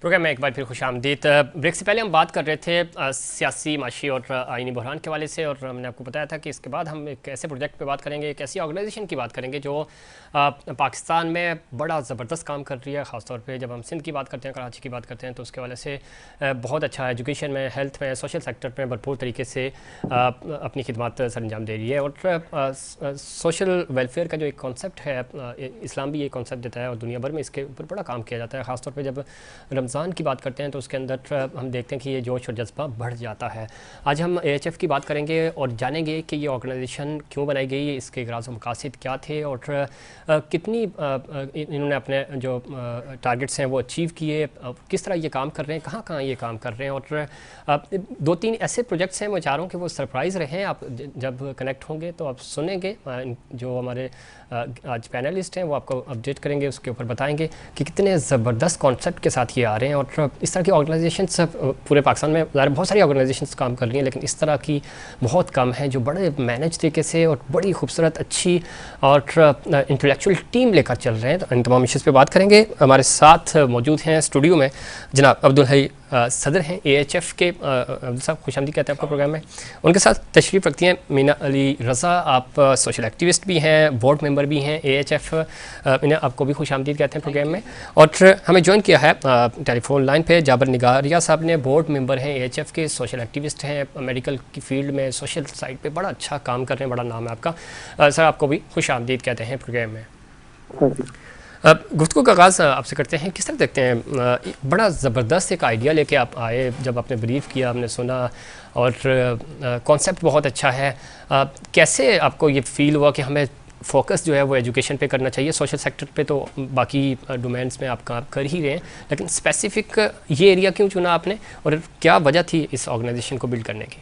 Programme में एक बार फिर खुशामदीद। ब्रेक से पहले हम बात कर रहे थे सियासी, माशी और आइनी बहरान के हवाले से, और हमने आपको बताया था कि इसके बाद हम एक ऐसे प्रोजेक्ट पे बात करेंगे, एक ऐसी ऑर्गेनाइजेशन की बात करेंगे जो पाकिस्तान में बड़ा ज़बरदस्त काम कर रही है। ख़ासतौर पे जब हम सिंध की बात करते हैं, कराची की बात करते हैं, तो उसके हवाले से बहुत अच्छा एजुकेशन में, हेल्थ में, सोशल सेक्टर में भरपूर तरीके से अपनी खिदमत सर अंजाम दे रही है। और सोशल वेलफेयर का जो एक कॉन्सेप्ट है, इस्लाम भी ये कॉन्सेप्ट देता है और दुनिया भर में इसके ऊपर बड़ा काम किया जाता है। ख़ासतौर पर जब रमज़ान की बात करते हैं तो उसके अंदर हम देखते हैं कि ये जोश और जज्बा बढ़ जाता है। आज हम AHF की बात करेंगे और जानेंगे कि ये ऑर्गेनाइजेशन क्यों बनाई गई, इसके ग़राज़ व मक़ासिद क्या थे और कितनी इन्होंने अपने जो टारगेट्स हैं वो अचीव किए, किस तरह ये काम कर रहे हैं, कहाँ कहाँ ये काम कर रहे हैं। और दो तीन ऐसे प्रोजेक्ट्स हैं, मैं चाह रहा हूँ कि वो सरप्राइज़ रहें। आप जब कनेक्ट होंगे तो आप सुनेंगे, जो हमारे आज पैनलिस्ट हैं वो आपको अपडेट करेंगे, उसके ऊपर बताएंगे कि कितने ज़बरदस्त कॉन्सेप्ट के साथ ये आ रहे हैं। और इस तरह की ऑर्गेनाइजेशंस पूरे पाकिस्तान में बहुत सारी ऑर्गेनाइजेशंस काम कर रही हैं, लेकिन इस तरह की बहुत कम है जो बड़े मैनेज तरीके से और बड़ी खूबसूरत, अच्छी और इंटेलेक्चुअल टीम लेकर चल रहे हैं। तो इन तमाम इश्यूज़ पे बात करेंगे। हमारे साथ मौजूद हैं स्टूडियो में जनाब अब्दुल हई सदर हैं AHF के। अब्दुल साहब खुशामदीद कहते हैं आपको प्रोग्राम में। उनके साथ तशरीफ़ रखती हैं मीना अली रज़ा, आप सोशल एक्टिविस्ट भी हैं, बोर्ड मेंबर भी हैं AHF। मीना, आपको भी खुशामदीद कहते हैं प्रोग्राम में। और हमें ज्वाइन किया है टेलीफोन लाइन पे जाबर निगारिया साहब ने, बोर्ड मेंबर हैं AHF के, सोशल एक्टिविस्ट हैं, मेडिकल की फील्ड में, सोशल साइड पे बड़ा अच्छा काम कर रहे हैं, बड़ा नाम है आपका। सर, आपको भी खुशामदीद कहते हैं प्रोग्राम में। गुफ्तगू का आगाज़ आपसे करते हैं। किस तरह देखते हैं, बड़ा ज़बरदस्त एक आइडिया लेके आप आए, जब आपने ब्रीफ किया, हमने सुना और कॉन्सेप्ट बहुत अच्छा है। कैसे आपको ये फ़ील हुआ कि हमें फोकस जो है वो एजुकेशन पे करना चाहिए? सोशल सेक्टर पे तो बाकी डोमेन्स में आप काम कर ही रहे हैं, लेकिन स्पेसिफिक ये एरिया क्यों चुना आपने और क्या वजह थी इस ऑर्गेनाइजेशन को बिल्ड करने की?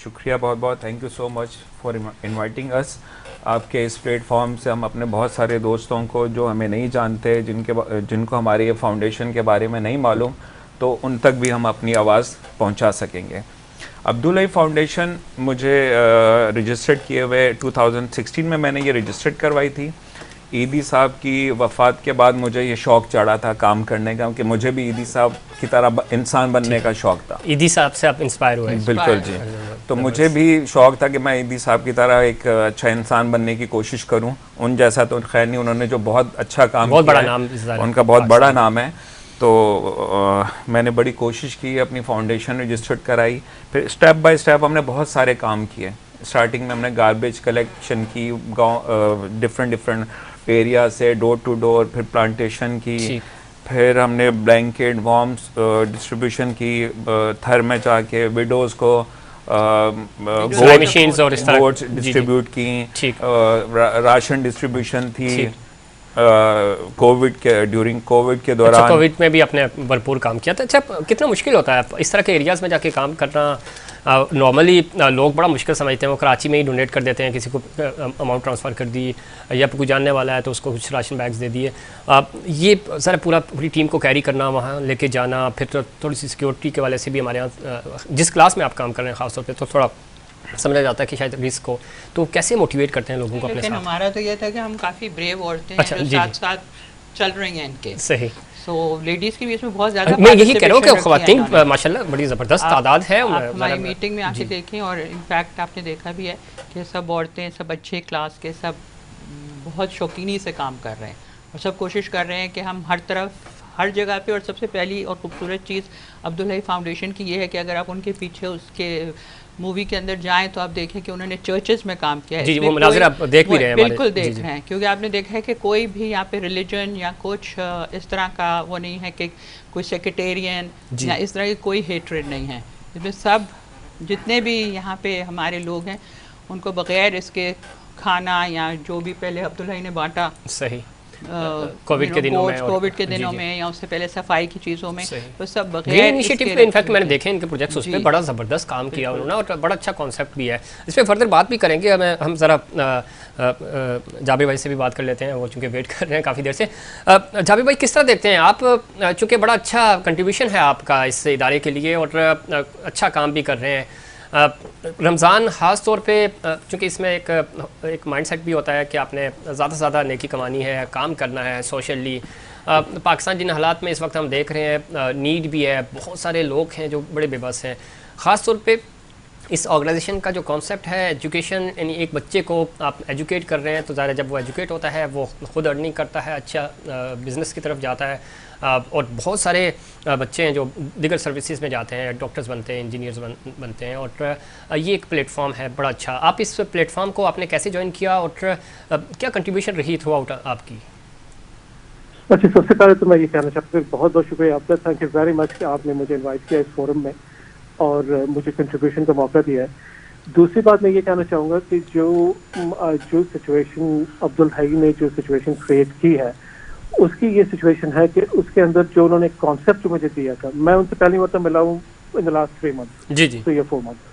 शुक्रिया, बहुत बहुत thank you so much for inviting us. आपके इस प्लेटफॉर्म से हम अपने बहुत सारे दोस्तों को जो हमें नहीं जानते, जिनको हमारे ये फाउंडेशन के बारे में नहीं मालूम, तो उन तक भी हम अपनी आवाज़ पहुंचा सकेंगे। अब्दुल हई फाउंडेशन मुझे रजिस्टर्ड किए हुए 2016 में मैंने ये रजिस्टर्ड करवाई थी। ईदी साहब की वफ़ात के बाद मुझे ये शौक़ चढ़ा था काम करने का, कि मुझे भी ईदी साहब की तरह इंसान बनने का शौक़ था। ईदी साहब से आप इंस्पायर हुए? बिल्कुल जी। तो मुझे भी शौक़ था कि मैं ईदी साहब की तरह एक अच्छा इंसान बनने की कोशिश करूं। उन जैसा तो खैर नहीं, उन्होंने जो बहुत अच्छा काम बहुत किया बड़ा है, नाम, उनका बहुत बड़ा नाम है। तो मैंने बड़ी कोशिश की, अपनी फाउंडेशन रजिस्टर्ड कराई, फिर स्टेप बाय स्टेप हमने बहुत सारे काम किए। स्टार्टिंग में हमने गार्बेज कलेक्शन की, गाँव डिफरेंट एरिया से डोर टू डोर, फिर प्लांटेशन की, फिर हमने ब्लैंकेट वॉर्म्स डिस्ट्रीब्यूशन की, थर में जाके विडोज़ को गोट्स डिस्ट्रीब्यूट की, राशन डिस्ट्रीब्यूशन थी कोविड के, ड्यूरिंग कोविड के दौरान। अच्छा, कोविड में भी आपने भरपूर काम किया था। अच्छा, कितना मुश्किल होता है इस तरह के एरियाज़ में जाके काम करना? नॉर्मली लोग बड़ा मुश्किल समझते हैं, वो कराची में ही डोनेट कर देते हैं, किसी को अमाउंट ट्रांसफ़र कर दी, या कोई जानने वाला है तो उसको कुछ राशन बैग्स दे दिए। ये सारा पूरी टीम को कैरी करना, वहाँ लेके जाना, फिर तो थोड़ी सी सिक्योरिटी के वाले से भी हमारे यहाँ, जिस क्लास में आप काम कर रहे हैं ख़ासतौर पर, तो थोड़ा समझा जाता है कि शायद रिस्क हो। तो कैसे मोटिवेट करते हैं लोगों को अपने साथ? हमारा तो ये था कि हम काफ़ी ब्रेव औरतें अच्छा, जो साथ साथ चल रही हैं इनके। सही। सो लेडीज़ की भी इसमें बहुत ज़्यादा, मैं यही कह रहा हूँ कि ख़वातीन माशाल्लाह बड़ी ज़बरदस्त तादाद है। हमारी मीटिंग में आके देखें, और इनफैक्ट आपने देखा भी है कि सब औरतें, सब अच्छे क्लास के, सब बहुत शौकीनी से काम कर रहे हैं और सब कोशिश कर रहे हैं कि हम हर तरफ, हर जगह पे। और सबसे पहली और खूबसूरत चीज़ अब्दुल हई फाउंडेशन की ये है कि अगर आप उनके पीछे उसके मूवी के अंदर जाएं तो आप देखें कि उन्होंने चर्चेस में काम किया है। जी, वो मुनाज़िर आप देख भी रहे हैं? बिल्कुल देख रहे हैं, क्योंकि आपने देखा है कि कोई भी यहाँ पे रिलीजन या कुछ इस तरह का वो नहीं है कि कोई सेक्रेटेरियन या इस तरह की कोई हेट्रेड नहीं है। इसमें सब जितने भी यहाँ पे हमारे लोग हैं उनको बग़ैर इसके खाना या जो भी पहले अब्दुल हई ने बांटा, सही, कोविड के दिनों में या उससे पहले सफाई की चीज़ों में, तो सब बगैर इनिशिएटिव पे, इनफैक्ट मैंने देखे इनके प्रोजेक्ट्स, उस पर बड़ा ज़बरदस्त काम किया उन्होंने और बड़ा अच्छा कॉन्सेप्ट भी है। इस पर फर्दर बात भी करेंगे। हम ज़रा जाबिर भाई से भी बात कर लेते हैं, वो चूँकि वेट कर रहे हैं काफ़ी देर से। जाबिर भाई, किस तरह देखते हैं आप, चूँकि बड़ा अच्छा कंट्रीब्यूशन है आपका इस इदारे के लिए और अच्छा काम भी कर रहे हैं, रमज़ान ख़ास तौर पे चूँकि इसमें एक माइंडसेट भी होता है कि आपने ज़्यादा से ज़्यादा नेकी कमानी है, काम करना है सोशली। पाकिस्तान जिन हालात में इस वक्त हम देख रहे हैं, नीड भी है, बहुत सारे लोग हैं जो बड़े बेबस हैं। ख़ास तौर पे इस ऑर्गेनाइजेशन का जो कॉन्सेप्ट है एजुकेशन, यानी एक बच्चे को आप एजुकेट कर रहे हैं तो ज़्यादा जब वो एजुकेट होता है वो खुद अर्निंग करता है, अच्छा बिज़नेस की तरफ जाता है। और बहुत सारे बच्चे हैं जो दिगर सर्विसेज में जाते हैं, डॉक्टर्स बनते हैं, इंजीनियर्स बनते हैं, और ये एक प्लेटफॉर्म है बड़ा अच्छा। आप इस प्लेटफॉर्म को आपने कैसे ज्वाइन किया और क्या कंट्रीब्यूशन रही थ्रू आउट आपकी? अच्छा, सबसे पहले तो मैं ये कहना चाहता हूँ, बहुत बहुत शुक्रिया आपका, थैंक यू वेरी मच कि आपने मुझे इनवाइट किया इस फोरम में और मुझे कंट्रीब्यूशन का मौका दिया है। दूसरी बात मैं ये कहना चाहूँगा कि जो सिचुएशन अब्दुल हई ने जो सिचुएशन क्रिएट की है, उसकी ये सिचुएशन है कि उसके अंदर जो उन्होंने कॉन्सेप्ट मुझे दिया था, मैं उनसे पहली बार मिला हूँ इन द लास्ट 3 मंथ्स, जी जी, 3 या 4 मंथ्स।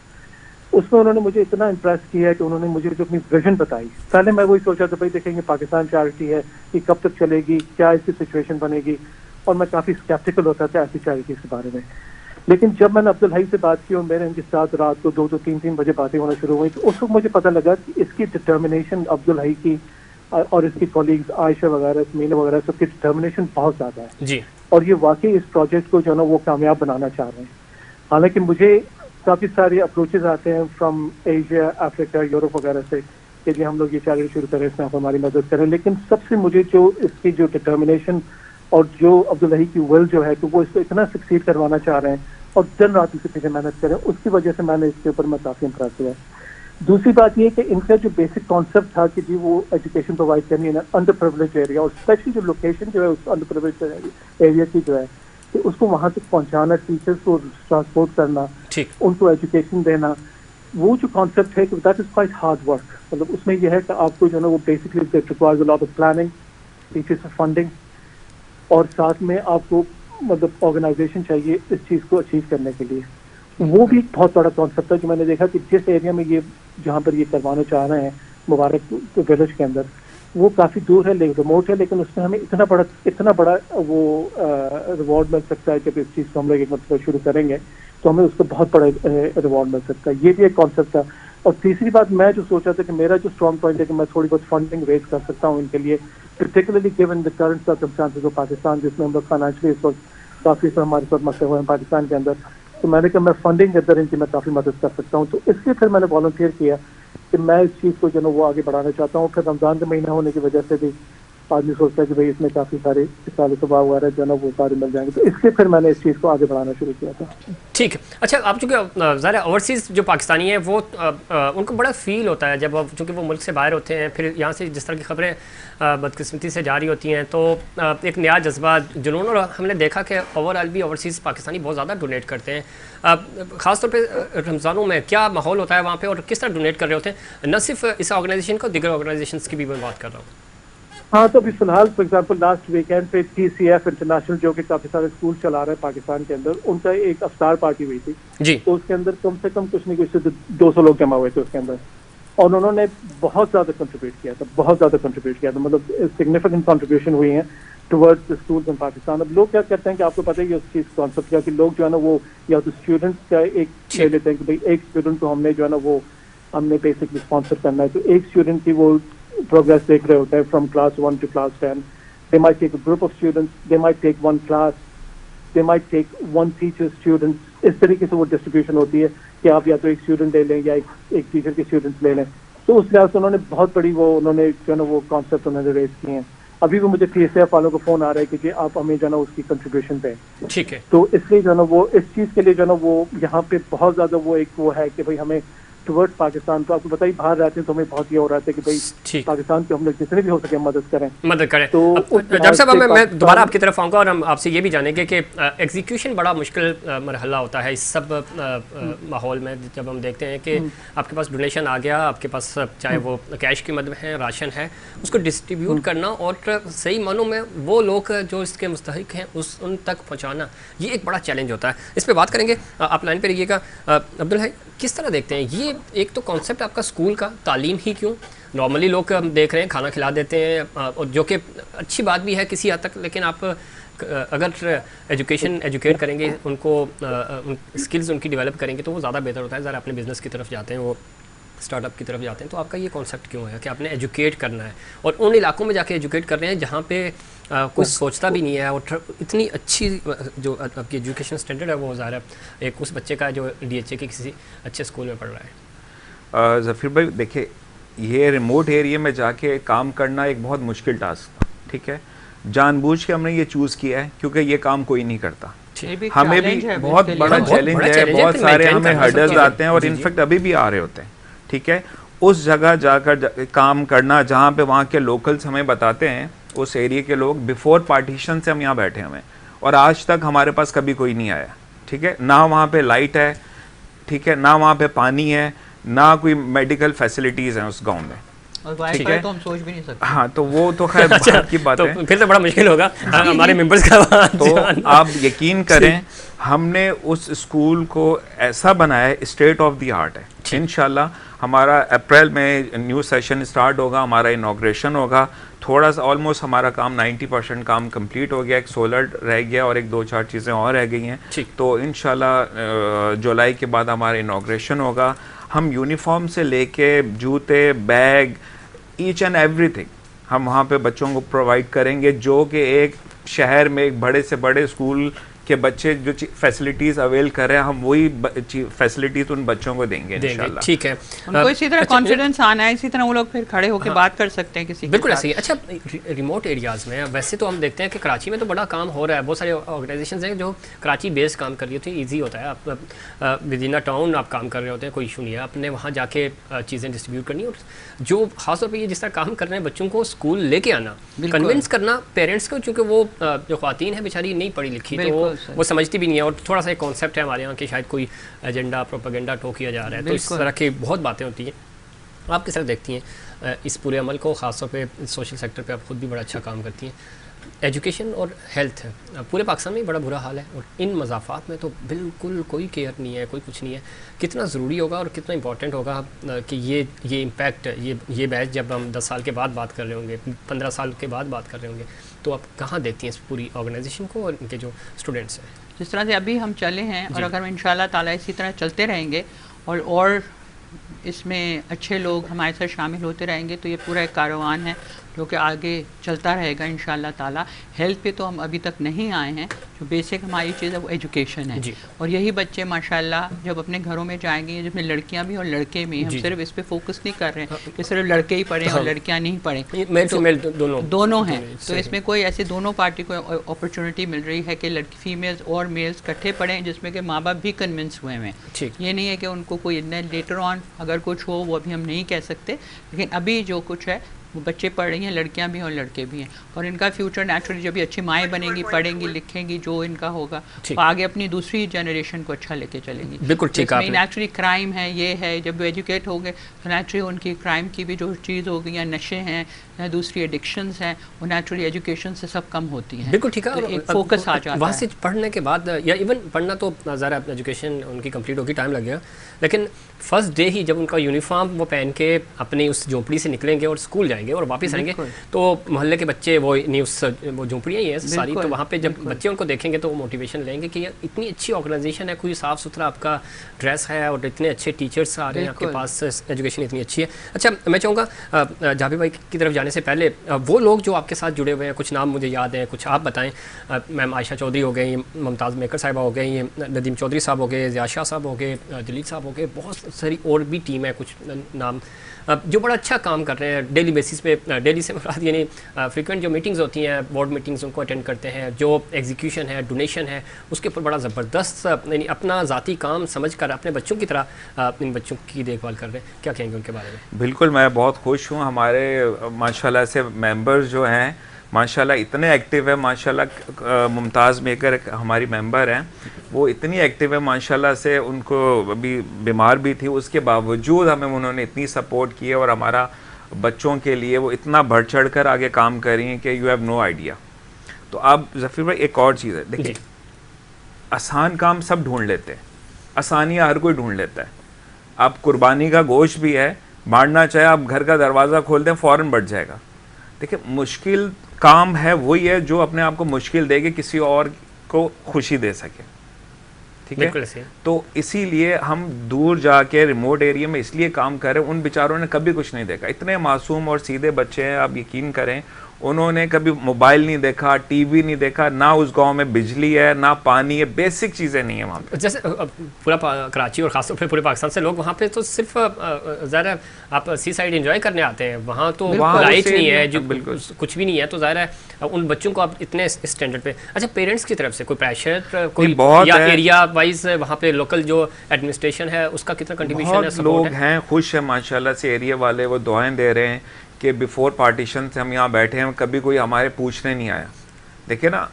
उसमें उन्होंने मुझे इतना इम्प्रेस किया है कि उन्होंने मुझे जो अपनी विजन बताई, पहले मैं वही सोचा था भाई देखेंगे पाकिस्तान चैरिटी है कि कब तक चलेगी, क्या इसकी सिचुएशन बनेगी, और मैं काफ़ी स्केप्टिकल होता था ऐसी चैरिटीज के बारे में। लेकिन जब मैंने अब्दुल हई से बात की और मेरे इनके साथ रात को 2-2, 3-3 बजे बातें होना शुरू हुई, तो उस वक्त मुझे पता लगा कि इसकी डिटर्मिनेशन अब्दुल हई की और इसकी कॉलीग्स आयशा वगैरह, मीना वगैरह, सबकी डिटर्मिनेशन बहुत ज़्यादा है जी, और ये वाकई इस प्रोजेक्ट को जो है ना वो कामयाब बनाना चाह रहे हैं। हालांकि मुझे काफ़ी सारे अप्रोचेज आते हैं फ्रॉम एशिया, अफ्रीका, यूरोप वगैरह से कि जी हम लोग ये चैरिटी शुरू करें, इसमें आप हमारी मदद करें। लेकिन सबसे मुझे जो इसकी जो डिटर्मिनेशन और जो अब्दुल हई की विल जो है कि वो इसको इतना सक्सीड करवाना चाह रहे हैं और दिन रात इसके पीछे मेहनत करें, उसकी वजह से मैंने इसके ऊपर मैं काफ़ी इम्प्रेस हुआ। दूसरी बात ये कि इनका जो बेसिक कॉन्सेप्ट था कि जी वो एजुकेशन प्रोवाइड करनी है ना अंडर प्रिविलेज एरिया, और स्पेशली जो लोकेशन जो है उस अंडर प्रिविलेज एरिया की जो है कि उसको वहाँ तक पहुँचाना, टीचर्स को ट्रांसपोर्ट करना, ठीक, उनको एजुकेशन देना, वो जो कॉन्सेप्ट है कि that is quite hard work. मतलब उसमें यह है कि आपको जो है ना वो basically it requires a lot of planning, teachers of funding, और साथ में आपको मतलब ऑर्गेनाइजेशन चाहिए इस चीज़ को अचीव करने के लिए। वो भी एक बहुत बड़ा कॉन्सेप्ट है जो मैंने देखा कि जिस एरिया में ये जहाँ पर ये करवाना चाह रहे हैं मुबारक विलेज के अंदर, वो काफ़ी दूर है, लेकिन रिमोट है, लेकिन उसमें हमें इतना बड़ा वो रिवॉर्ड मिल सकता है जब इस चीज़ को हम लोग एक मतलब शुरू करेंगे तो हमें उसको बहुत बड़ा रिवॉर्ड मिल सकता है। ये भी एक कॉन्सेप्ट था। और तीसरी बात मैं जो सोचा था कि मेरा जो स्ट्रॉन्ग पॉइंट है कि मैं थोड़ी बहुत फंडिंग रेज कर सकता हूँ इनके लिए, particularly given the current circumstances of Pakistan, जिसमें हम लोग फाइनेंशियली इस वक्त काफ़ी हमारे साथ मसले हुए हैं पाकिस्तान के अंदर। तो मैंने कहा मैं फंडिंग के अंदर इनकी मैं काफ़ी मदद कर सकता हूँ, तो इसलिए फिर मैंने वॉलंटियर किया कि मैं इस चीज़ को जो है वो आगे बढ़ाना चाहता हूँ। फिर रमज़ान का महीना होने की वजह से भी आदमी सोचता है कि भाई इसमें काफ़ी सारे साल सुबह वगैरह जो है ना वो सारे मिल जाएंगे, तो इसलिए फिर मैंने इस चीज़ को आगे बढ़ाना शुरू किया था। ठीक। अच्छा, आप चूँकि ज़्यादा ओवरसीज़ जो पाकिस्तानी हैं वो उनको बड़ा फील होता है जब चूँकि वो मुल्क से बाहर होते हैं, फिर यहाँ से जिस तरह की खबरें बदकिस्मती से जारी होती हैं, तो एक नया जज्बा, जुनून, और हमने देखा कि ओवरऑल भी ओवरसीज़ पाकिस्तानी बहुत ज़्यादा डोनेट करते हैं। ख़ासतौर पे रमज़ानों में क्या माहौल होता है वहाँ पे और किस तरह डोनेट कर रहे होते हैं, न सिर्फ इस ऑर्गेनाइजेशन को, दिगर ऑर्गेनाइजेशंस की भी मैं बात कर रहा हूँ। हाँ, तो अभी फिलहाल फॉर एग्जांपल लास्ट वीकेंड पे TCF इंटरनेशनल जो कि काफ़ी सारे स्कूल चला रहे हैं पाकिस्तान के अंदर, उनका एक अफ्तार पार्टी हुई थी जी, तो उसके अंदर कम से कम कुछ नहीं कुछ 200 लोग जमा हुए थे उसके अंदर, और उन्होंने बहुत ज़्यादा कंट्रीब्यूट किया था, बहुत ज़्यादा कंट्रीब्यूट किया था, मतलब सिग्निफिकेंट कंट्रीब्यूशन हुई है towards the schools in Pakistan. अब लोग क्या करते हैं कि आपको पता ही उस चीज़ कॉन्सेप्ट क्या कि लोग जो है ना वो या तो स्टूडेंट्स का एक ले लेते हैं कि भाई एक स्टूडेंट को हमने जो है ना वो हमने बेसिकली स्पॉन्सर करना है, तो एक स्टूडेंट की वो प्रोग्रेस देख रहे होते हैं from class 1 to class 10. They might take a group of students, they might take one class, they might take one teacher students. इस तरीके से वो डिस्ट्रीब्यूशन होती है कि आप या तो एक स्टूडेंट ले लें या एक टीचर के स्टूडेंट्स ले लें। तो उस लिहाज से उन्होंने बहुत बड़ी वो उन्होंने जो है ना वो कॉन्सेप्ट उन्होंने रेज किए हैं। अभी भी मुझे TCF वालों को फ़ोन आ रहा है कि जी आप हमें जो है ना उसकी कंट्रीब्यूशन दें। ठीक है। तो इसलिए जो है ना वो इस चीज़ के लिए जो है ना वो यहाँ पे बहुत ज़्यादा वो एक वो है कि भाई हमें टुवर्ड्स पाकिस्तान, तो आपको पता ही बाहर रहते हैं तो हमें बहुत ये हो रहा था कि भाई पाकिस्तान के हम लोग जितने भी हो सके मदद करें। तो जब साहब मैं दोबारा आपकी तरफ आऊँगा और हम आपसे ये भी जानेंगे कि एग्जीक्यूशन बड़ा मुश्किल मरहला होता है इस सब माहौल में, जब हम देखते हैं कि आपके पास डोनेशन आ गया, आपके पास चाहे वो कैश की मदद है, राशन है, उसको डिस्ट्रीब्यूट करना और सही मानों में वो लोग जो इसके मुस्तहिक हैं उन तक पहुँचाना, ये एक बड़ा चैलेंज होता है। इस पर बात करेंगे, आप लाइन पर रहिएगा। अब्दुल हई, किस तरह देखते हैं ये? एक तो कॉन्सेप्ट आपका स्कूल का, तालीम ही क्यों, नॉर्मली लोग हम देख रहे हैं खाना खिला देते हैं, और जो कि अच्छी बात भी है किसी हद तक, लेकिन आप अगर एजुकेट करेंगे उनको, स्किल्स उनकी डेवलप करेंगे तो वो ज़्यादा बेहतर होता है। ज़रा अपने बिजनेस की तरफ जाते हैं, वो स्टार्टअप की तरफ जाते हैं, तो आपका ये कॉन्सेप्ट क्यों है कि आपने एजुकेट करना है और उन इलाकों में जाके एजुकेट कर रहे हैं जहाँ पे कोई सोचता भी नहीं है, और इतनी अच्छी जो आपकी एजुकेशन स्टैंडर्ड है वो ज़ाहिर है एक उस बच्चे का जो DHA के किसी अच्छे स्कूल में पढ़ रहा है। ज़फ़ीर भाई देखिए, ये रिमोट एरिया में जाके काम करना एक बहुत मुश्किल टास्क था, ठीक है। जानबूझ के हमने ये चूज़ किया है क्योंकि ये काम कोई नहीं करता, हमें भी बहुत बड़ा चैलेंज है, बहुत सारे हमें हर्डल्स आते हैं और इनफैक्ट अभी भी आ रहे होते हैं, ठीक है। उस जगह जाकर काम करना जहाँ पे वहाँ के लोकल्स हमें बताते हैं, उस एरिया के लोग, बिफोर पार्टीशन से हम यहाँ बैठे हुए हैं और आज तक हमारे पास कभी कोई नहीं आया, ठीक है। ना वहाँ पे लाइट है, ठीक है, ना वहाँ पे पानी है, ना कोई मेडिकल फैसिलिटीज़ हैं उस गांव में, और वाईफाई तो हम सोच भी नहीं सकते। हाँ, तो वो तो खैर बात की बात तो है, फिर तो बड़ा मुश्किल होगा हमारे मेंबर्स का। तो आप यकीन करें हमने उस स्कूल को ऐसा बनाया है, स्टेट ऑफ द आर्ट है। इंशाल्लाह हमारा अप्रैल में न्यू सेशन स्टार्ट होगा, हमारा इनॉग्रेशन होगा, थोड़ा सा ऑलमोस्ट हमारा काम 90% काम कंप्लीट हो गया, एक सोलर रह गया और एक 2-4 चीज़ें और रह गई हैं। तो इंशाल्लाह जुलाई के बाद हमारा इनॉग्रेशन होगा। हम यूनिफॉर्म से लेके जूते, बैग, ईच एंड एवरीथिंग हम वहाँ पे बच्चों को प्रोवाइड करेंगे, जो कि एक शहर में एक बड़े से बड़े स्कूल के बच्चे जो फैसिलिटीज अवेल कर रहे हैं, हम वही फैसिलिटीज उन बच्चों को देंगे इंशाल्लाह। ठीक है, उनको इसी तरह कॉन्फिडेंस आना है, इसी तरह वो लोग फिर खड़े होकर बात कर सकते हैं किसी के बिल्कुल साथ। ऐसे ही। अच्छा, रिमोट एरियाज़ में वैसे तो हम देखते हैं कि कराची में तो बड़ा काम हो रहा है, बहुत सारे ऑर्गेनाइजेशंस हैं जो कराची बेस्ड काम कर रही होती है, ईजी होता है, आप विद इन अ टाउन आप काम कर रहे होते हैं, कोई इशू नहीं है, आपने वहाँ जाके चीज़ें डिस्ट्रीब्यूट करनी, और जो खासतौर पर ये जिस तरह काम कर रहे हैं बच्चों को स्कूल लेके आना, कन्विंस करना पेरेंट्स को, चूँकि वो जो ख़वातीन है बेचारी नहीं पढ़ी लिखी, तो वो समझती भी नहीं है, और थोड़ा सा एक कॉन्सेप्ट है हमारे यहाँ कि शायद कोई एजेंडा प्रोपेगेंडा टो किया जा रहा है, तो इस तरह की बहुत बातें होती हैं। आप किस तरह देखती हैं इस पूरे अमल को, ख़ासतौर पे सोशल सेक्टर पे आप खुद भी बड़ा अच्छा काम करती हैं। एजुकेशन और हेल्थ पूरे पाकिस्तान में बड़ा बुरा हाल है, और इन मज़ाफ़ात में तो बिल्कुल कोई केयर नहीं है, कोई कुछ नहीं है। कितना ज़रूरी होगा और कितना इंपॉर्टेंट होगा कि ये इम्पैक्ट, ये बैच जब हम 10 साल के बाद बात कर रहे होंगे, 15 साल के बाद बात कर रहे होंगे, तो आप कहाँ देखती हैं इस पूरी ऑर्गेनाइजेशन को और इनके जो स्टूडेंट्स हैं? जिस तरह से अभी हम चले हैं, और अगर हम इंशाल्लाह ताला इसी तरह चलते रहेंगे और इसमें अच्छे लोग हमारे साथ शामिल होते रहेंगे, तो ये पूरा एक कारवान है जो कि आगे चलता रहेगा इंशाल्लाह ताला। हेल्थ पे तो हम अभी तक नहीं आए हैं, जो बेसिक हमारी चीज़ है वो एजुकेशन है, और यही बच्चे माशाल्लाह जब अपने घरों में जाएंगे, जिसमें लड़कियां भी और लड़के भी, हम सिर्फ इस पे फोकस नहीं कर रहे हैं कि सिर्फ लड़के ही पढ़ें और लड़कियां नहीं पढ़ें, मेल फीमेल दोनों हैं। तो इसमें कोई ऐसे दोनों पार्टी को अपॉर्चुनिटी मिल रही है कि लड़की फीमेल्स और मेल्स इकट्ठे पढ़ें, जिसमें कि माँ बाप भी कन्विंस हुए हैं। ये नहीं है कि उनको कोई लेटर ऑन अगर कुछ हो वो अभी हम नहीं कह सकते, लेकिन अभी जो कुछ है वो बच्चे पढ़ रही हैं, लड़कियां भी और लड़के भी हैं, और इनका फ्यूचर नेचुरली जब भी अच्छी माएँ बनेंगी, पढ़ेंगी लिखेंगी, जो इनका होगा तो आगे अपनी दूसरी जनरेशन को अच्छा लेके चलेंगी। बिल्कुल ठीक है। नेचुरली क्राइम है, ये है, जब वो एजुकेट हो गए तो नेचुरली उनकी क्राइम की भी जो चीज़ होगी, या नशे हैं या दूसरी एडिक्शंस हैं, वो नेचुरली एजुकेशन से सब कम होती हैं। बिल्कुल ठीक है, तो एक फोकस आ जाता है वहाँ से पढ़ने के बाद, या इवन पढ़ना तो ज़रा एजुकेशन उनकी कंप्लीट होगी, टाइम लगेगा, लेकिन फर्स्ट डे ही जब उनका यूनिफॉर्म वो पहन के अपनी उस झोंपड़ी से निकलेंगे और स्कूल जाएंगे और वापस आएंगे, तो मोहल्ले के बच्चे वो झोंपड़ियाँ ही है सारी, तो वहाँ पे जब बच्चे उनको देखेंगे तो वो मोटिवेशन लेंगे कि इतनी अच्छी ऑर्गेनाइजेशन है, कोई साफ़ सुथरा आपका ड्रेस है और इतने अच्छे टीचर्स आ रहे हैं आपके पास, एजुकेशन इतनी अच्छी है। अच्छा, मैं चाहूँगा जाबिर भाई की तरफ जाने से पहले वो लोग जो आपके साथ जुड़े हुए हैं, कुछ नाम मुझे याद हैं, कुछ आप बताएं। मैम आयशा चौधरी हो गई, मुमताज़ मेकर साहिबा हो गई, नदीम चौधरी साहब हो गए, ज़िया शाह साहब हो गए, दिलीप साहब हो गए, बहुत सारी और भी टीम है, कुछ नाम जो बड़ा अच्छा काम कर रहे हैं डेली बेसिस पे। डेली से मुराद यानी फ्रीक्वेंट जो मीटिंग्स होती हैं, बोर्ड मीटिंग्स, उनको अटेंड करते हैं, जो एग्जीक्यूशन है, डोनेशन है, उसके ऊपर बड़ा ज़बरदस्त यानी अपना ज़ाती काम समझ कर अपने बच्चों की तरह इन बच्चों की देखभाल कर रहे हैं। क्या कहेंगे उनके बारे में? बिल्कुल, मैं बहुत खुश हूँ। हमारे माशाल्लाह से मेंबर्स जो हैं माशाल्लाह इतने एक्टिव है, माशाल्लाह मुमताज़ मेकर हमारी मेंबर हैं, वो इतनी एक्टिव है माशाल्लाह से, उनको अभी बीमार भी थी, उसके बावजूद हमें उन्होंने इतनी सपोर्ट की है और हमारा बच्चों के लिए वो इतना बढ़ चढ़ कर आगे काम कर रही हैं कि यू हैव नो आइडिया। तो अब ज़फ़ीर भाई एक और चीज़ है, देखिए आसान काम सब ढूंढ लेते हैं, आसानियाँ हर कोई ढूंढ लेता है। अब कुर्बानी का गोश्त भी है, बांटना चाहे आप घर का दरवाज़ा खोल दें फ़ौरन बढ़ जाएगा। देखिए मुश्किल काम है वही है जो अपने आप को मुश्किल दे के किसी और को खुशी दे सके, ठीक है। तो इसीलिए हम दूर जाके रिमोट एरिया में इसलिए काम कर रहे हैं, उन बेचारों ने कभी कुछ नहीं देखा, इतने मासूम और सीधे बच्चे हैं, आप यकीन करें उन्होंने कभी मोबाइल नहीं देखा, टीवी नहीं देखा, ना उस गांव में बिजली है ना पानी है, बेसिक चीज़ें नहीं है वहाँ पे। जैसे पूरा कराची और खासतौर पे पूरे पाकिस्तान से लोग वहाँ पे तो सिर्फ ज़ाहिर है आप सी साइड एंजॉय करने आते हैं, वहाँ तो लाइट नहीं है, जो बिल्कुल कुछ भी नहीं है, तो ज़ाहिर है उन बच्चों को आप इतने स्टैंडर्ड पे। अच्छा, पेरेंट्स की तरफ से कोई प्रेशर कोई या एरिया वाइज वहाँ पे लोकल जो एडमिनिस्ट्रेशन है उसका कितना कंट्रीब्यूशन है? लोग हैं खुश है माशाल्लाह से, एरिया वाले वो दुआएं दे रहे हैं कि बिफोर पार्टीशन से हम यहाँ बैठे हैं, कभी कोई हमारे पूछने नहीं आया। देखिए ना,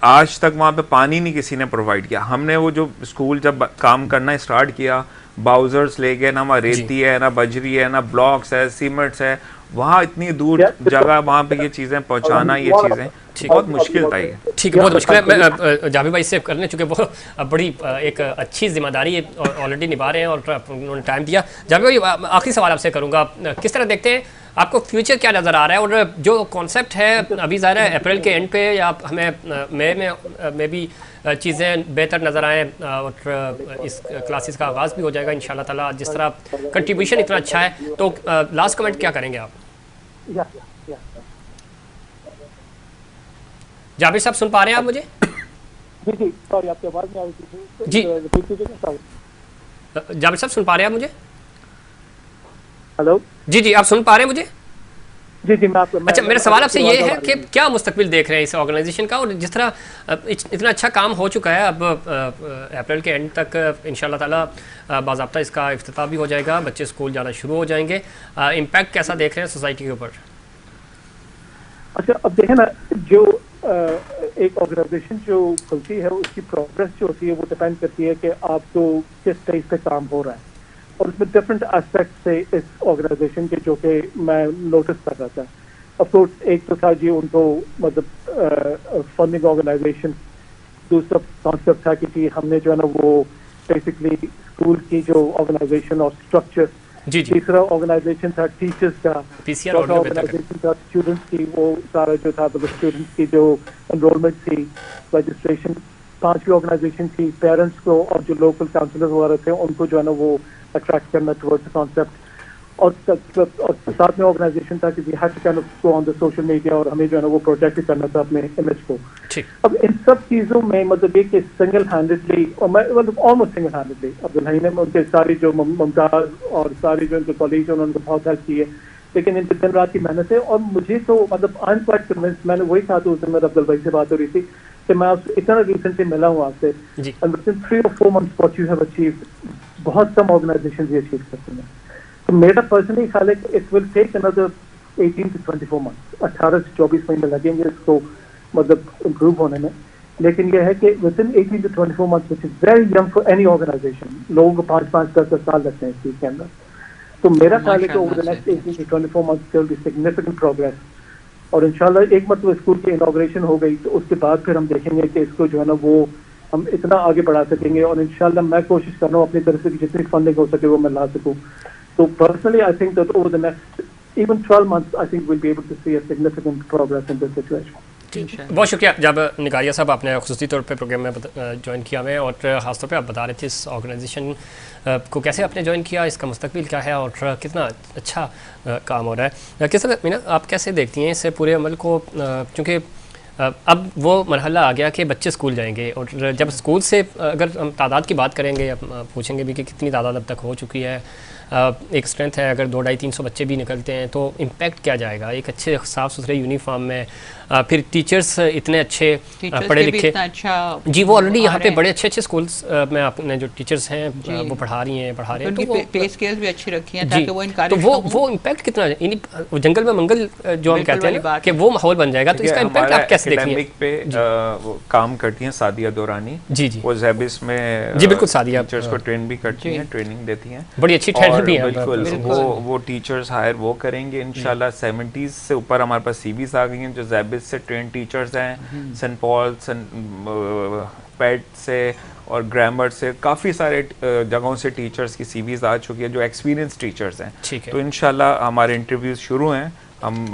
आज तक वहाँ पे पानी नहीं किसी ने प्रोवाइड किया। हमने वो जो स्कूल जब काम करना स्टार्ट किया, बाउजर्स ले गए, ना वहाँ रेती है ना बजरी है ना ब्लॉक्स है सीमेंट्स है, वहाँ इतनी दूर जगह वहाँ पे ये चीज़ें पहुँचाना, ये चीज़ें बहुत मुश्किल था ये। ठीक है, बहुत मुश्किल है। मैं जाबिर भाई से करने चुके, बहुत बड़ी एक अच्छी जिम्मेदारी ऑलरेडी निभा रहे हैं और उन्होंने टाइम दिया। जाबिर भाई आखिरी सवाल आपसे करूँगा, किस तरह देखते हैं, आपको फ्यूचर क्या नज़र आ रहा है? और जो कॉन्सेप्ट है अभी ज़ाहिर है अप्रैल के एंड पे या हमें मई में भी चीज़ें बेहतर नज़र आएँ और इस क्लासेस का आगाज़ भी हो जाएगा इंशाल्लाह ताला, जिस तरह कंट्रीब्यूशन इतना अच्छा है, तो लास्ट कमेंट क्या करेंगे आप? जाबिर साहब सुन पा रहे हैं आप मुझे? जी सॉरी आपकी आवाज़ नहीं आ रही थी जी, जाबिर साहब सुन पा रहे हैं आप मुझे? हेलो जी, आप सुन पा रहे हैं मुझे? जी मैं आपको अच्छा, मेरा सवाल आपसे ये है कि क्या मुस्तकबिल देख रहे हैं इस ऑर्गेनाइजेशन का, और जिस तरह इतना अच्छा काम हो चुका है, अब अप्रैल के एंड तक इंशाल्लाह ताला बाज़ाब्ता इसका इफ्तिताह भी हो जाएगा, बच्चे स्कूल जाना शुरू हो जाएंगे, इम्पैक्ट कैसा देख रहे हैं सोसाइटी के ऊपर? अच्छा, अब देखें ना, जो एक ऑर्गेनाइजेशन जो खुलती है उसकी प्रोग्रेस जो होती है वो डिपेंड करती है कि आपको किस स्टेज पे काम हो रहा है, और उसमें डिफरेंट एस्पेक्ट से इस ऑर्गेनाइजेशन के जो कि मैं नोटिस कर रहा था। ऑफ कोर्स एक तो था जी उनको मतलब फंडिंग ऑर्गेनाइजेशन, दूसरा कॉन्सेप्ट था कि जी हमने जो है ना वो बेसिकली स्कूल की जो ऑर्गेनाइजेशन और स्ट्रक्चर, तीसरा ऑर्गेनाइजेशन था टीचर्स का, चौथा ऑर्गेनाइजेशन था स्टूडेंट्स की, वो सारा जो था मतलब स्टूडेंट्स की जो एनरोलमेंट थी, रजिस्ट्रेशन, पांचवी ऑर्गेनाइजेशन थी पेरेंट्स को और जो लोकल काउंसलर वगैरह थे उनको जो है ना वो अट्रैक्ट करना टुवर्ड्स द कॉन्सेप्ट, और साथ में ऑर्गेनाइजेशन था कि we had to kind of go on the social media और हमें जो है ना वो प्रोजेक्ट करना था अपने इमेज को। अब इन सब चीज़ों में मतलब ये कि सिंगल हैंडेडली, और मैं मतलब ऑलमोस्ट सिंगल हैंडेडली अब्दुल हई ने उनके सारी जो मुमताज़ और सारी जो उनके कॉलीग हैं उन्होंने बहुत हेल्प की है, लेकिन इनकी दिन रात की मेहनत है। और मुझे तो मतलब आई एम क्वाइट कन्विंस्ड, मैंने वही कहा था उस दिन मेरे अब्दुल भाई से बात हो रही थी कि मैं आपसे इतना रिसेंटली मिला हूँ आपसे, and with in 3 or 4 months what you have achieved बहुत कम ऑर्गेनाइजेशन भी अचीव करते हैं। तो मेरा पर्सनली ख्याल है कि it will take another 18 to 24 months, 18 से 24 महीने लगेंगे इसको मतलब इम्प्रूव होने में, लेकिन यह है कि within 18 to 24 months, which is very young for any organisation, लोगों को 5-5, 10-10 साल लगते हैं इस चीज के अंदर। तो मेरा ख्याल है कि over the next 18 to 24 months there will be significant progress, और इंशाल्लाह एक मतलब स्कूल की इनॉग्रेशन हो गई तो उसके बाद फिर हम देखेंगे कि इसको जो है ना वो हम इतना आगे बढ़ा सकेंगे, और इंशाल्लाह मैं कोशिश कर रहा हूँ अपनी तरफ से जितनी फंडिंग हो सके वो मैं ला सकूँ। So personally, I think that over the next even 12 months, I think we'll be able to see a significant progress in this situation. बहुत शुक्रिया जब निगारिया साहब, आपने खुसूसी तौर पे प्रोग्राम में ज्वाइन किया हमें, और ख़ासतौर पे आप बता रहे थे इस ऑर्गेनाइजेशन को कैसे आपने ज्वाइन किया, इसका मुस्तकबिल क्या है और कितना अच्छा काम हो रहा है। किस तरह मीना आप कैसे देखती हैं इस पूरे अमल को, क्योंकि अब वो मरहला आ गया कि बच्चे स्कूल जाएंगे, और जब स्कूल से अगर हम तादाद की बात करेंगे, पूछेंगे भी कि कितनी तादाद अब तक हो चुकी है, एक स्ट्रेंथ है, अगर 200-300 बच्चे भी निकलते हैं तो इम्पैक्ट क्या जाएगा एक अच्छे साफ़ सुथरे यूनिफॉर्म में, फिर टीचर्स इतने अच्छे पढ़े लिखे, अच्छा जी वो ऑलरेडी यहाँ पे बड़े अच्छे स्कूल्स में अपने जो टीचर्स हैं वो पढ़ा रही हैं तो पे स्केल्स भी अच्छी रखी हैं ताकि वो इनकरेज, तो वो इम्पैक्ट कितना है जंगल में मंगल जो हम कहते हैं कि वो माहौल बन जाएगा, तो इसका इम्पैक्ट आप कैसे देखी हैं। एकेडमिक पे वो काम करती हैं सादिया दुरानी। जी जी वो ज़ेबिस में जी बिल्कुल सादिया टीचर्स को ट्रेन भी करती हैं, ट्रेनिंग देती हैं। बड़ी अच्छी ट्रेनर भी हैं। बिल्कुल वो टीचर्स हायर वो करेंगे इंशाल्लाह। 70s से ऊपर हमारे पास सीवीज आ गई हैं जो ज़ेबिस से ट्रेन टीचर्स हैं, सेंट पॉल, पेट से और ग्रामर से काफ़ी सारे जगहों से टीचर्स की सीवीज आ चुकी है जो एक्सपीरियंस टीचर्स हैं। ठीक है। तो इंशाल्लाह हमारे इंटरव्यूज शुरू हैं, हम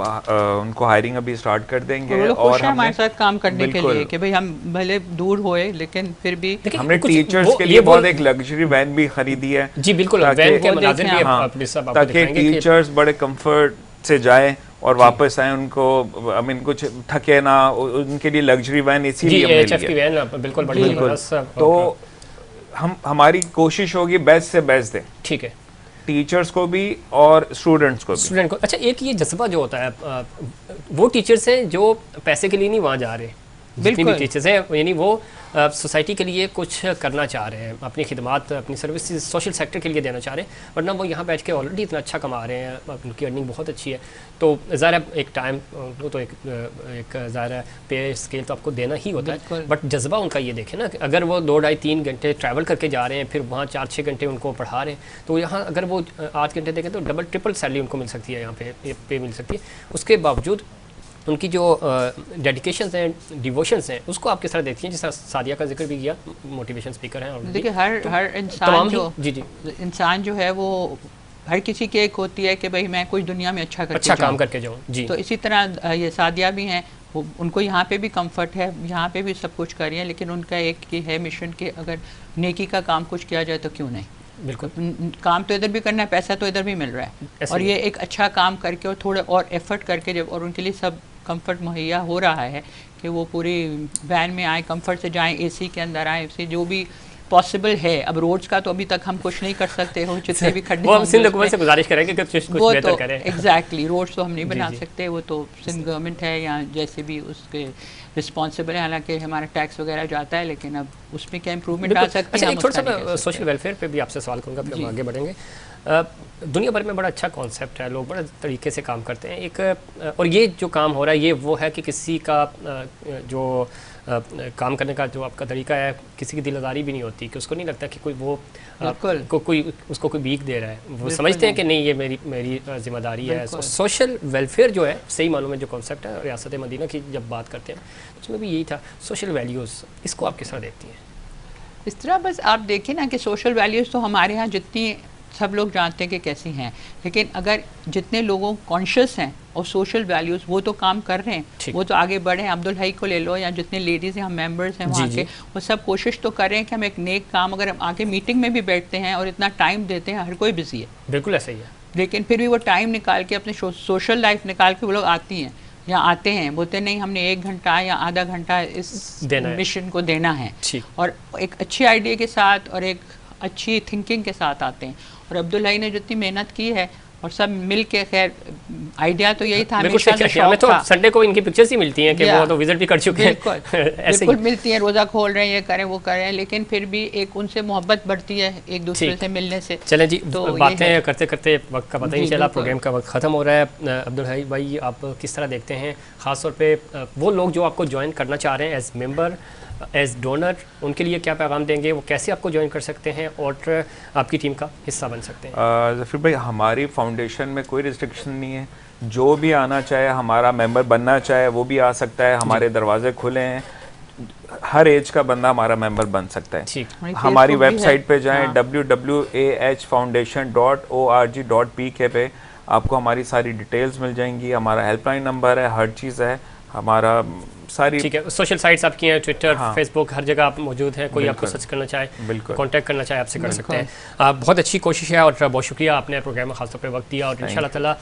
उनको हायरिंग अभी स्टार्ट कर देंगे। और हमारे साथ काम करने के लिए कि भाई हम भले दूर होए लेकिन फिर भी हमने टीचर्स के लिए बहुत एक लग्जरी वैन भी खरीदी है। जी बिल्कुल, वैन के मनाज़िर भी हाँ, अपने सब आपको ताकि दिखाएंगे टीचर्स बड़े कंफर्ट से जाएं और वापस आए, उनको आई मीन कुछ थके ना, उनके लिए लग्जरी वैन इसीलिए हमने एचएफ की वैन बिल्कुल बड़ी तो हमारी कोशिश होगी बेस्ट से बेस्ट दें, ठीक है, टीचर्स को भी और स्टूडेंट्स को भी। स्टूडेंट को। अच्छा, एक ये जज्बा जो होता है, वो टीचर्स हैं जो पैसे के लिए नहीं वहाँ जा रहे, जितनी भी टीचर्स हैं, यानी वो सोसाइटी के लिए कुछ करना चाह रहे हैं, अपनी खिदमात, अपनी सर्विसेज सोशल सेक्टर के लिए देना चाह रहे हैं, वरना वो यहाँ बैठ के ऑलरेडी इतना अच्छा कमा रहे हैं, उनकी अर्निंग बहुत अच्छी है। तो ज़ाहिर है एक टाइम उनको तो एक ज़ाहिर है पे स्केल तो आपको देना ही होता है, बट जज्बा उनका ये देखें ना कि अगर वो 2 ढाई 3 घंटे ट्रैवल करके जा रहे हैं, फिर वहाँ 4-6 घंटे उनको पढ़ा रहे हैं, तो यहाँ अगर वो 8 घंटे देखें तो डबल ट्रिपल सैलरी उनको मिल सकती है, यहाँ पे मिल सकती है। उसके बावजूद उनकी जो डेडिकेशंस हैं, डिवोशंस हैं, उसको आप किस तरह देखती हैं? जिस तरह सादिया का जिक्र भी किया, मोटिवेशन स्पीकर हैं। और देखिए हर इंसान जो इंसान जो है वो हर किसी की एक होती है कि भाई मैं कुछ दुनिया में अच्छा काम करके जाऊँ जी। तो इसी तरह ये सादिया भी हैं, उनको यहाँ पे भी कंफर्ट है, यहाँ पे भी सब कुछ कर रही हैं, लेकिन उनका एक ही है मिशन कि अगर नेकी का काम कुछ किया जाए तो क्यों नहीं। बिल्कुल, काम तो इधर भी करना है, पैसा तो इधर भी मिल रहा है, और ये एक अच्छा काम करके और थोड़ा और एफर्ट करके जब, और उनके लिए सब कंफर्ट मुहैया हो रहा है कि वो पूरी वैन में आए, कंफर्ट से जाएं, एसी के अंदर आए, से जो भी पॉसिबल है। अब रोड्स का तो अभी तक हम कुछ नहीं कर सकते हो, जितने भी खड्डे वो हम सिंध हुकूमत से गुजारिश करेंगे कि कुछ बेहतर करें। एग्जैक्टली, रोड्स तो हम नहीं बना सकते, वो तो सिंध गवर्नमेंट है या जैसे भी उसके रिस्पॉन्सिबल है, हालांकि हमारा टैक्स वगैरह जाता है, लेकिन अब उसमें क्या इंप्रूवमेंट आ सकती है। अच्छा, एक थोड़ा सा सोशल वेलफेयर पे भी आपसे सवाल करूँगा, फिर हम आगे बढ़ेंगे। दुनिया भर में बड़ा अच्छा कॉन्सेप्ट है, लोग बड़े तरीके से काम करते हैं एक, और ये जो काम हो रहा है ये वो है कि किसी का जो काम करने का जो आपका तरीका है, किसी की दिलदारी भी नहीं होती, कि उसको नहीं लगता कि कोई वो कोई उसको कोई भीख दे रहा है, वो समझते हैं कि नहीं ये मेरी जिम्मेदारी है। सोशल वेलफेयर जो है सही मानों में जो कॉन्सेप्ट है रियासत मदीना की जब बात करते हैं उसमें भी यही था, सोशल वैल्यूज़, इसको आप किस तरह देखती हैं? इस तरह बस आप देखें ना कि सोशल वैल्यूज़ तो हमारे यहाँ जितनी सब लोग जानते हैं कि कैसी हैं, लेकिन अगर जितने लोगों कॉन्शियस हैं और सोशल वैल्यूज़ वो तो काम कर रहे हैं, वो तो आगे बढ़े हैं। अब्दुल हई को ले लो या जितने लेडीज़ हैं, हम मेंबर्स हैं वहाँ के, वो सब कोशिश तो कर रहे हैं कि हम एक नेक काम, अगर हम आगे मीटिंग में भी बैठते हैं और इतना टाइम देते हैं, हर कोई बिजी है, बिल्कुल ऐसा ही है, लेकिन फिर भी वो टाइम निकाल के अपने सोशल लाइफ निकाल के वो लोग आती हैं या आते हैं, बोलते नहीं हमने 1 घंटा या आधा घंटा इस मिशन को देना है, और एक अच्छे आइडिया के साथ और एक अच्छी थिंकिंग के साथ आते हैं। और अब्दुल हई ने जितनी मेहनत की है और सब मिल के, खैर आइडिया तो यही था हमेशा से, शौक तो था। संडे को इनकी पिक्चर्स ही मिलती हैं कि वो तो विजिट भी कर चुके हैं, बिल्कुल मिलती हैं, रोज़ा खोल रहे हैं, ये करें वो करें, लेकिन फिर भी एक उनसे मोहब्बत बढ़ती है एक दूसरे से मिलने से। चलें जी, तो बातें करते करते वक्त का पता ही नहीं चला, प्रोग्राम का वक्त ख़त्म हो रहा है। अब्दुल हई भाई, आप किस तरह देखते हैं ख़ासतौर पर वो लोग जो आपको ज्वाइन करना चाह रहे हैं एज मेम्बर, एज डोनर, उनके लिए क्या पैगाम देंगे, वो कैसे आपको ज्वाइन कर सकते हैं और आपकी टीम का हिस्सा बन सकते हैं? ज़फ़ीर भाई, हमारी फाउंडेशन में कोई रिस्ट्रिक्शन नहीं है, जो भी आना चाहे, हमारा मेंबर बनना चाहे वो भी आ सकता है, हमारे दरवाजे खुले हैं, हर एज का बंदा हमारा मेंबर बन सकता है। हमारी वेबसाइट पे जाएं, www.ahfoundation.org.pk पे आपको हमारी सारी डिटेल्स मिल जाएंगी, हमारा हेल्पलाइन नंबर है, हर चीज़ है, हमारा सारी, ठीक है। सोशल साइट्स आपकी हैं, ट्विटर, फेसबुक, हर जगह आप मौजूद हैं, कोई आपको सर्च करना चाहे, कांटेक्ट करना चाहे, आपसे कर सकते हैं। बहुत अच्छी कोशिश है और बहुत शुक्रिया, आपने प्रोग्राम में खासतौर पर वक्त दिया, और इंशाल्लाह ताला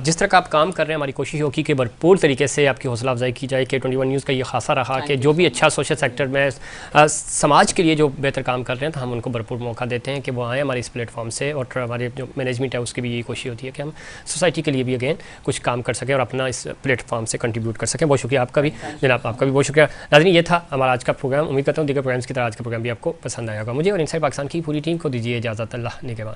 जिस तरह का आप काम कर रहे हैं, हमारी कोशिश होगी कि भरपूर तरीके से आपकी हौसला अफजाई की जाए। K21 न्यूज़ का ये खासा रहा कि जो भी अच्छा सोशल सेक्टर में समाज के लिए जो बेहतर काम कर रहे हैं, तो हम उनको भरपूर मौका देते हैं कि वो आएँ हमारे इस प्लेटफॉर्म से, और हमारे जो मैनेजमेंट है उसकी भी यही कोशिश होती है कि हम सोसाइटी के लिए भी अगेन कुछ काम कर सकें और अपना इस प्लेटफॉर्म से कंट्रीब्यूट कर सकें। बहुत शुक्रिया आपका भी जनाब, आपका भी बहुत शुक्रिया। नाज़रीन, ये था हमारा आज का प्रोग्राम, उम्मीद करता हूँ दीगर प्रोग्राम्स की तरह आज का प्रोग्राम भी आपको पसंद आएगा। मुझे और इनसाइड पाकिस्तान की पूरी टीम को दीजिए इजाज़त, अल्लाह निगहबान।